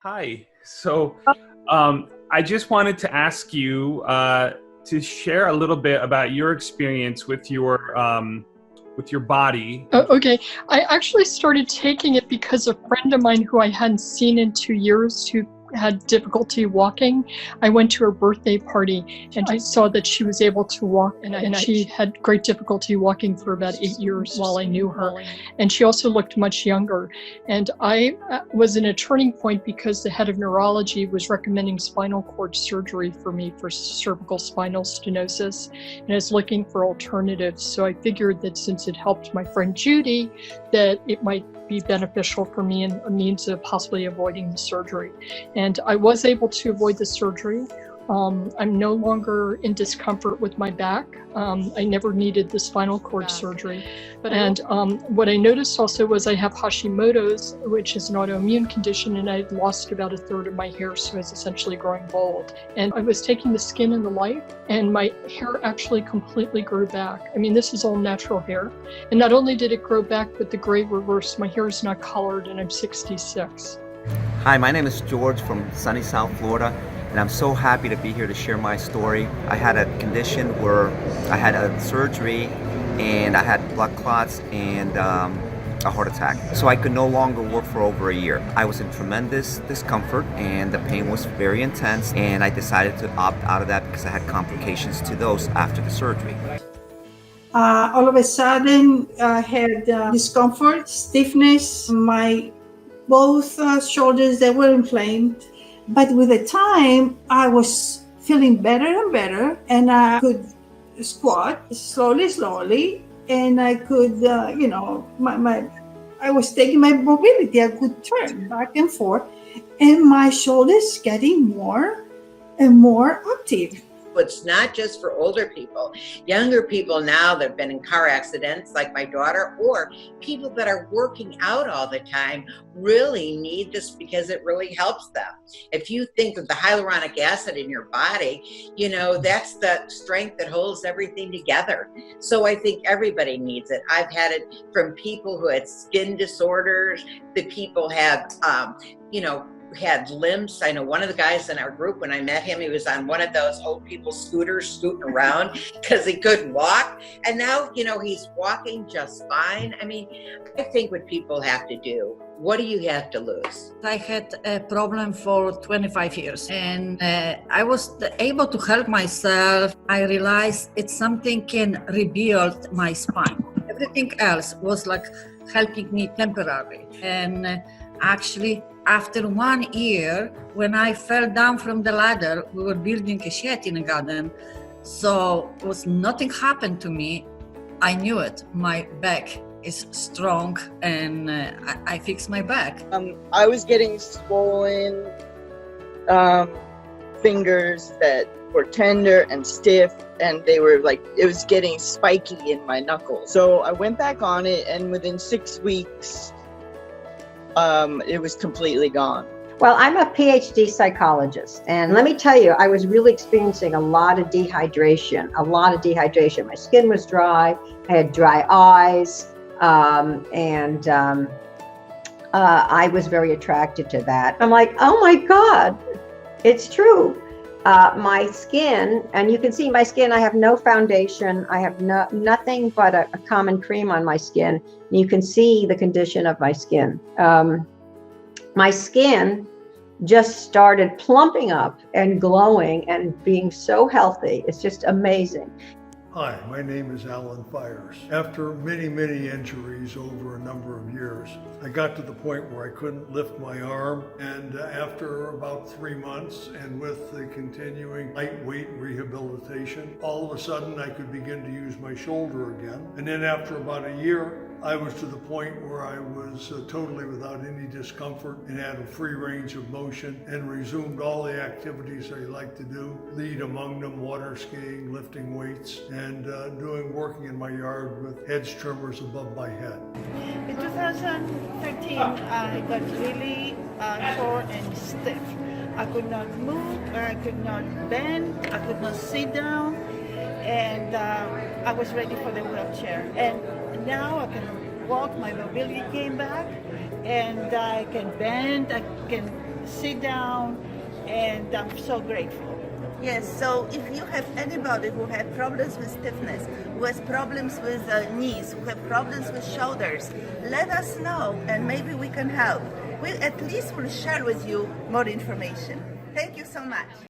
Hi. I just wanted to ask you to share a little bit about your experience with your body. Okay. I actually started taking it because a friend of mine who I hadn't seen in 2 years, who had difficulty walking, I went to her birthday party and I saw that she was able to walk, and she had great difficulty walking for about 8 years while I knew her. And she also looked much younger. And I was in a turning point because the head of neurology was recommending spinal cord surgery for me for cervical spinal stenosis, and I was looking for alternatives. So I figured that since it helped my friend Judy, that it might be beneficial for me and a means of possibly avoiding the surgery. And I was able to avoid the surgery. I'm no longer in discomfort with my back. I never needed the spinal cord surgery. And what I noticed also was I have Hashimoto's, which is an autoimmune condition, and I lost about a third of my hair, so I was essentially growing bald. And I was taking the Skin and the Life, and my hair actually completely grew back. I mean, this is all natural hair. And not only did it grow back, but the gray reversed. My hair is not colored, and I'm 66. Hi, my name is George from sunny South Florida, and I'm so happy to be here to share my story. I had a condition where I had a surgery and I had blood clots and a heart attack. So I could no longer work for over a year. I was in tremendous discomfort and the pain was very intense, and I decided to opt out of that because I had complications to those after the surgery. All of a sudden, I had discomfort, stiffness, my both shoulders, they were inflamed. But with the time, I was feeling better and better, and I could squat slowly, and I could, I was taking my mobility. I could turn back and forth, and my shoulders getting more and more active. It's not just for older people. Younger people now that have been in car accidents, like my daughter, or people that are working out all the time really need this because it really helps them. If you think of the hyaluronic acid in your body, that's the strength that holds everything together. So I think everybody needs it. I've had it from people who had skin disorders, the people have, had limps. I know one of the guys in our group, when I met him, he was on one of those old people scooters scooting around because he couldn't walk. And now, he's walking just fine. I mean, I think what people have to do, what do you have to lose? I had a problem for 25 years and I was able to help myself. I realized it's something can rebuild my spine. Everything else was like helping me temporarily. And actually, after 1 year, when I fell down from the ladder, we were building a shed in a garden. So nothing happened to me. I knew it. My back is strong, and I fixed my back. I was getting swollen fingers that were tender and stiff, and they were it was getting spiky in my knuckles. So I went back on it, and within 6 weeks, it was completely gone. Well, I'm a PhD psychologist, and let me tell you, I was really experiencing a lot of dehydration. My skin was dry, I had dry eyes, and I was very attracted to that. I'm like, oh my God, it's true. My skin, and you can see my skin, I have no foundation. I have nothing but a common cream on my skin. You can see the condition of my skin. My skin just started plumping up and glowing and being so healthy. It's just amazing. Hi, my name is Alan Fires. After many injuries over a number of years, I got to the point where I couldn't lift my arm, and after about 3 months, and with the continuing lightweight rehabilitation, all of a sudden I could begin to use my shoulder again. And then after about a year, I was to the point where I was totally without any discomfort and had a free range of motion, and resumed all the activities I like to do, lead among them water skiing, lifting weights, and working in my yard with hedge trimmers above my head. In 2013, I got really sore and stiff. I could not move, I could not bend, I could not sit down, and I was ready for the wheelchair. And now I can walk, my mobility came back, and I can bend, I can sit down, and I'm so grateful. Yes, so if you have anybody who has problems with stiffness, who has problems with knees, who have problems with shoulders, let us know and maybe we can help. We at least will share with you more information. Thank you so much.